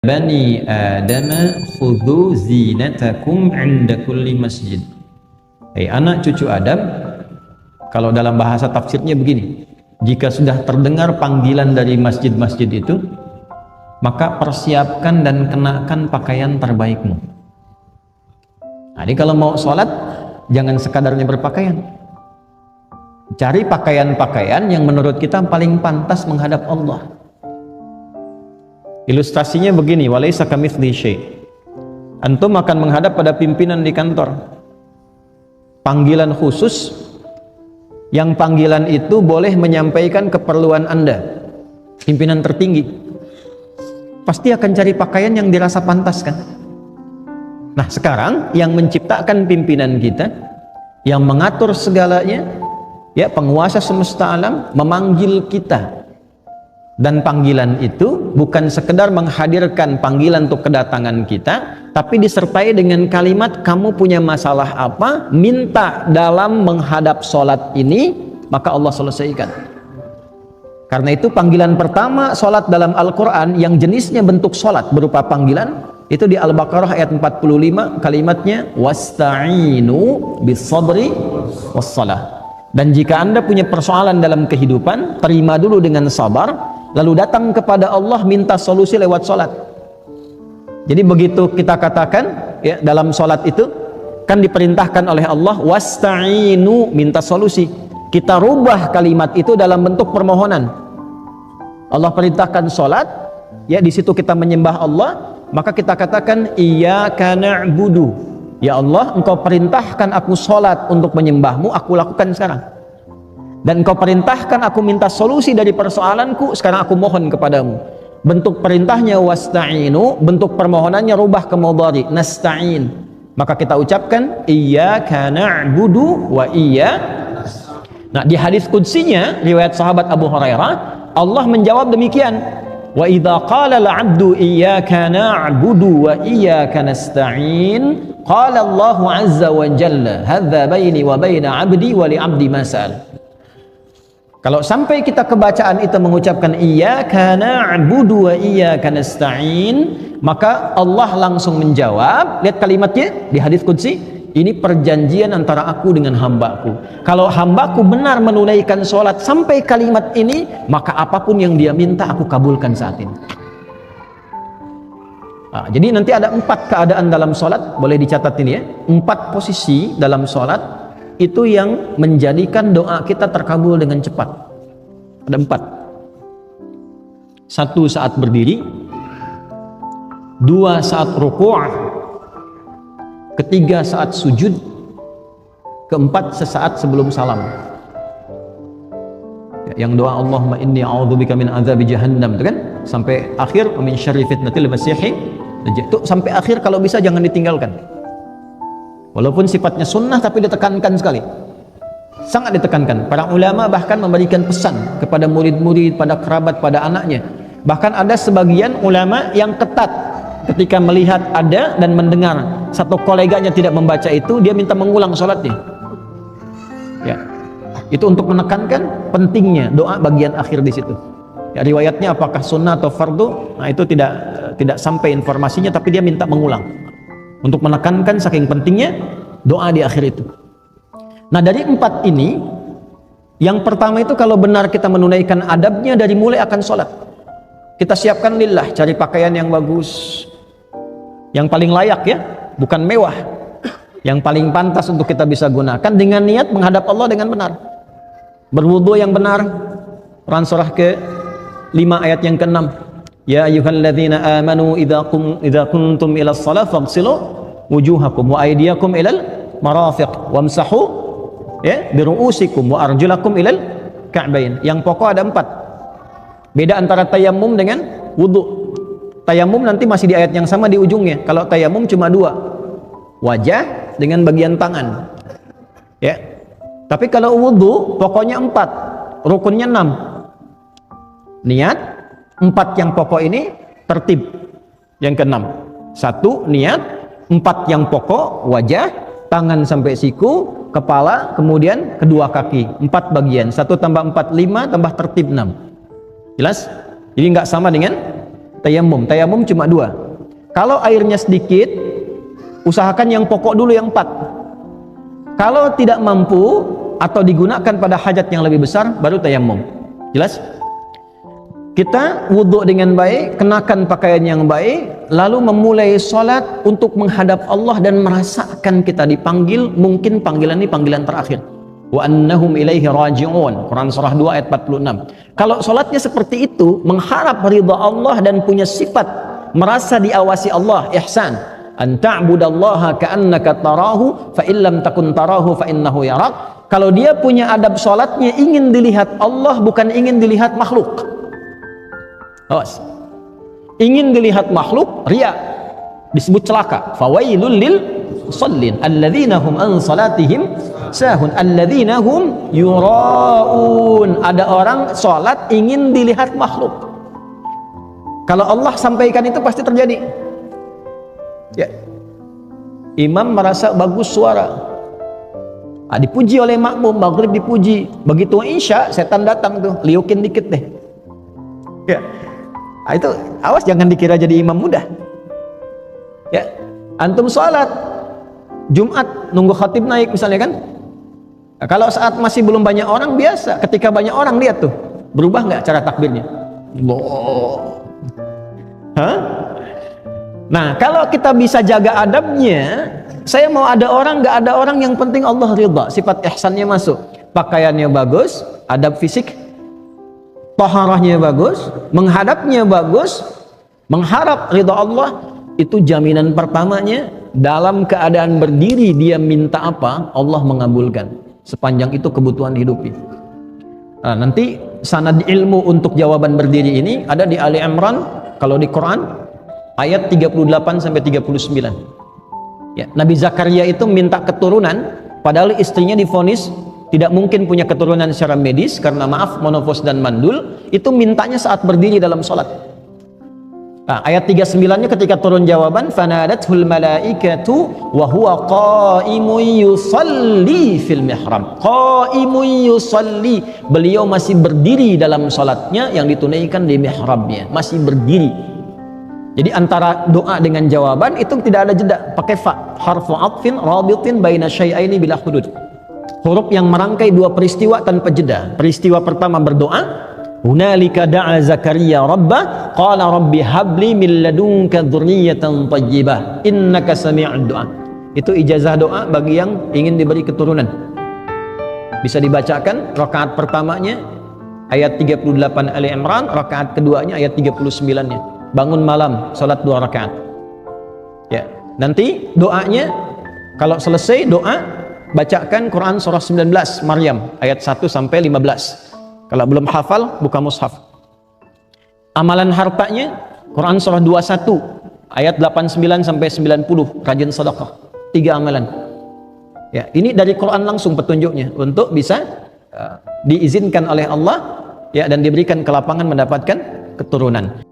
Bani Adam khudhu zinatakum 'inda kulli masjid. Hai anak cucu Adam, kalau dalam bahasa tafsirnya begini, jika sudah terdengar panggilan dari masjid-masjid itu, maka persiapkan dan kenakan pakaian terbaikmu. Jadi kalau mau sholat, jangan sekadarnya berpakaian. Cari pakaian-pakaian yang menurut kita paling pantas menghadap Allah. Ilustrasinya begini, walaysa kamitslihi syai'. Antum akan menghadap pada pimpinan di kantor. Panggilan khusus, yang panggilan itu boleh menyampaikan keperluan Anda. Pimpinan tertinggi. Pasti akan cari pakaian yang dirasa pantas kan? Nah, sekarang yang menciptakan pimpinan kita, yang mengatur segalanya, ya penguasa semesta alam memanggil kita. Dan panggilan itu bukan sekedar menghadirkan panggilan untuk kedatangan kita, tapi disertai dengan kalimat kamu punya masalah apa, minta dalam menghadap sholat ini, maka Allah selesaikan. Karena itu panggilan pertama sholat dalam Al-Quran yang jenisnya bentuk sholat berupa panggilan, itu di Al-Baqarah ayat 45, kalimatnya wasta'inu bis-sabri was-salah. Dan jika Anda punya persoalan dalam kehidupan, terima dulu dengan sabar, lalu datang kepada Allah minta solusi lewat sholat. Jadi begitu kita katakan ya, dalam sholat itu kan diperintahkan oleh Allah wasta'inu, minta solusi. Kita rubah kalimat itu dalam bentuk permohonan. Allah perintahkan sholat, ya di situ kita menyembah Allah, maka kita katakan iyyaka na'budu. Ya Allah, engkau perintahkan aku sholat untuk menyembahmu, aku lakukan sekarang. Dan engkau perintahkan aku minta solusi dari persoalanku, sekarang aku mohon kepadamu. Bentuk perintahnya wasta'inu, bentuk permohonannya rubah ke mudhari, nasta'in. Maka kita ucapkan iyyaka na'budu wa Nah, di hadis qudsinya riwayat sahabat Abu Hurairah, Allah menjawab demikian. Wa idza qala al-'abdu iyyaka na'budu wa iyyaka nasta'in, qala Allahu 'azza wa jalla, hadza baini wa baina 'abdi wa li 'abdi ma sa'al. Kalau sampai kita kebacaan itu mengucapkan iyyaka na'budu wa iyyaka nasta'in, maka Allah langsung menjawab. Lihat kalimatnya di hadis qudsi, ini perjanjian antara aku dengan hambaku. Kalau hambaku benar menunaikan sholat sampai kalimat ini, maka apapun yang dia minta aku kabulkan saat ini. Nah, jadi nanti ada 4 keadaan dalam sholat, boleh dicatat ini ya, 4 posisi dalam sholat itu yang menjadikan doa kita terkabul dengan cepat. Ada 4. 1 saat berdiri, 2 saat ruku', 3 saat sujud, 4 sesaat sebelum salam. Yang doa Allahumma inni a'udzubika min azabi jahannam itu kan, sampai akhir min syarri fitnatil masiih itu sampai akhir, kalau bisa jangan ditinggalkan. Walaupun sifatnya sunnah tapi ditekankan sekali, sangat ditekankan. Para ulama bahkan memberikan pesan kepada murid-murid, pada kerabat, pada anaknya. Bahkan ada sebagian ulama yang ketat ketika melihat ada dan mendengar satu koleganya tidak membaca itu, dia minta mengulang sholatnya. Ya, itu untuk menekankan pentingnya doa bagian akhir di situ. Ya, riwayatnya apakah sunnah atau fardu, nah itu tidak sampai informasinya, tapi dia minta mengulang untuk menekankan saking pentingnya doa di akhir itu. Nah, dari 4 ini, yang pertama itu kalau benar kita menunaikan adabnya dari mulai akan sholat, kita siapkan lillah, cari pakaian yang bagus, yang paling layak ya, bukan mewah, yang paling pantas untuk kita bisa gunakan, dengan niat menghadap Allah dengan benar, berwudu yang benar. Quran surah ke-5 ayat yang ke-6, ya ayyuhalladzina amanu idza kuntum ila shalah faghsilu wujuhakum wa aydiyakum ilal marafiq wamsahu ya biru'usikum wa arjulakum ilal ka'bain. Yang pokok ada 4. Beda antara tayammum dengan wudu. Tayammum nanti masih di ayat yang sama di ujungnya. Kalau tayammum cuma 2, wajah dengan bagian tangan ya. Tapi kalau wudu pokoknya 4, rukunnya 6. Niat 4 yang pokok ini tertib. Yang ke-6, 1 niat, 4 yang pokok, wajah, tangan sampai siku, kepala, kemudian kedua kaki, 4 bagian. 1 tambah 4 5, tambah tertib 6. Jelas? Jadi nggak sama dengan tayamum. Tayamum cuma 2. Kalau airnya sedikit, usahakan yang pokok dulu yang 4. Kalau tidak mampu atau digunakan pada hajat yang lebih besar, baru tayamum. Jelas? Kita wudhu dengan baik, kenakan pakaian yang baik, lalu memulai sholat untuk menghadap Allah dan merasakan kita dipanggil, mungkin panggilan ini panggilan terakhir. Wa annahum ilaihi raji'un. Quran surah 2 ayat 46. Kalau sholatnya seperti itu, mengharap ridha Allah dan punya sifat merasa diawasi Allah, ihsan. An ta'budallaha ka'annaka tarahu fa illam takun tarahu fa innahu yarak. Kalau dia punya adab sholatnya ingin dilihat Allah, bukan ingin dilihat makhluk. Awas. Ingin dilihat makhluk, riya, disebut celaka. Fawailul lil musallin alladzina hum an salatihim sahun alladzina hum yuraun. Ada orang salat ingin dilihat makhluk. Kalau Allah sampaikan itu pasti terjadi. Ya. Imam merasa bagus suara. Dipuji oleh makmum, maghrib dipuji. Begitu isya, setan datang tuh, liukin dikit deh. Ya. Itu awas, jangan dikira jadi imam mudah. Ya, antum sholat Jumat nunggu khatib naik misalnya kan. Nah, kalau saat masih belum banyak orang biasa, ketika banyak orang lihat tuh, berubah nggak cara takbirnya? Loh. Hah? Nah, kalau kita bisa jaga adabnya, saya mau ada orang nggak ada orang, yang penting Allah ridha, sifat ihsannya masuk, pakaiannya bagus, adab fisik, taharahnya bagus, menghadapnya bagus, mengharap ridha Allah, itu jaminan pertamanya. Dalam keadaan berdiri dia minta apa, Allah mengabulkan. Sepanjang itu kebutuhan hidupi. Nah, nanti sanad ilmu untuk jawaban berdiri ini ada di Ali Imran, kalau di Quran ayat 38 sampai 39. Ya, Nabi Zakaria itu minta keturunan, padahal istrinya divonis tidak mungkin punya keturunan secara medis karena maaf monofos dan mandul. Itu mintanya saat berdiri dalam sholat. Nah, ayat 39-nya ketika turun jawaban, fanadathul malaikatu wa huwa qaimun yusalli fil mihrab. Qaimun yusalli, beliau masih berdiri dalam sholatnya yang ditunaikan di mihrabnya, masih berdiri. Jadi antara doa dengan jawaban itu tidak ada jeda, pakai fa, harfu atfin rabitin baina syai'aini bila hudud. Huruf yang merangkai dua peristiwa tanpa jeda. Peristiwa pertama berdoa, hunalika da'a Zakaria rabbah qala rabbi habli min ladunka dzurriyyatan thayyibah innaka sami'ud du'a. Itu ijazah doa bagi yang ingin diberi keturunan. Bisa dibacakan rakaat pertamanya ayat 38 Ali Imran, rakaat keduanya ayat 39-nya. Bangun malam salat 2 rakaat. Ya, nanti doanya kalau selesai doa bacakan Quran surah 19 Maryam ayat 1 sampai 15. Kalau belum hafal, buka mushaf. Amalan hartanya Quran surah 21 ayat 89 sampai 90, rajin sedekah. 3 amalan. Ya, ini dari Quran langsung petunjuknya untuk bisa diizinkan oleh Allah ya, dan diberikan kelapangan mendapatkan keturunan.